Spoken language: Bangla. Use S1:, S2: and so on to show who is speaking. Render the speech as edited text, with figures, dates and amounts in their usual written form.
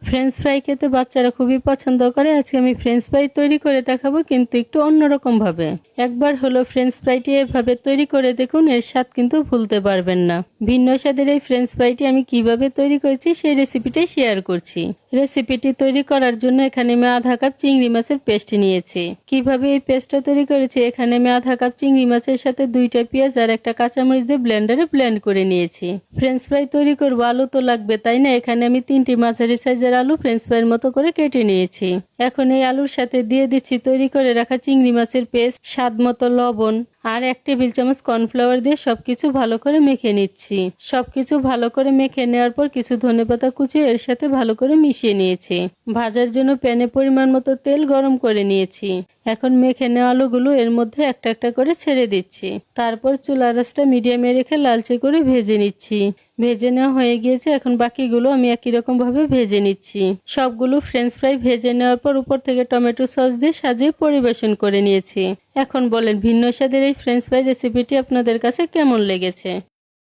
S1: ফ্রেঞ্চ ফ্রাই খেতে বাচ্চারা খুবই পছন্দ করে। আজকে আমি ফ্রেঞ্চ ফ্রাই তৈরি করে দেখাবো, কিন্তু একটু অন্যরকম ভাবে। একবার হলো ফ্রেঞ্চ ফ্রাইটি এভাবে তৈরি করে দেখুন, এর স্বাদ কিন্তু ভুলতে পারবেন না। ভিন্ন স্বাদের এই ফ্রেঞ্চ ফ্রাইটি আমি কিভাবে তৈরি করেছি সেই রেসিপিটাই শেয়ার করছি। রেসিপিটি তৈরি করার জন্য এখানে আমি আধা কাপ চিংড়ি মাছের পেস্ট নিয়েছি। কিভাবে এই পেস্টটা তৈরি করেছি, এখানে আমি আধা কাপ চিংড়ি মাছের সাথে 2টা পেঁয়াজ আর একটা কাঁচামরিচ দিয়ে ব্লেন্ডারে ব্লেন্ড করে নিয়েছি। ফ্রেঞ্চ ফ্রাই তৈরি করবো, আলু তো লাগবে তাই না। এখানে আমি 3টি মাঝারি সাইজের আলু ফ্রেঞ্চ ফ্রাইয়ের মতো করে কেটে নিয়েছি। এখন এই আলুর সাথে দিয়ে দিচ্ছি তৈরি করে রাখা চিংড়ি মাছের পেস্ট, স্বাদ মতো লবণ আর 1 টেবিল চামচ কর্নফ্লাওয়ার দিয়ে সবকিছু ভালো করে মেখে নিচ্ছি। সবকিছু ভালো করে মেখে নেওয়ার পর কিছু ধনেপাতা কুচিয়ে এর সাথে ভালো করে মিশিয়ে নিয়েছি। ভাজার জন্য প্যানে পরিমাণ মতো তেল গরম করে নিয়েছি। এখন মেখে নেওয়া আলুগুলো এর মধ্যে একটা একটা করে ছেড়ে দিচ্ছি। তারপর চুলার আঁচটা মিডিয়ামে রেখে লালচে করে ভেজে নিচ্ছি। ভেজে নেওয়া হয়ে গিয়েছে, এখন বাকিগুলো আমি একই রকম ভাবে ভেজে নিচ্ছি। সবগুলো ফ্রেঞ্চ ফ্রাই ভেজে নেওয়ার পর উপর থেকে টমেটো সস দিয়ে সাজিয়ে পরিবেশন করে নিয়েছি। এখন বলেন, ভিন্ন স্বাদের এই ফ্রেঞ্চ ফ্রাই রেসিপিটি আপনাদের কাছে কেমন লেগেছে?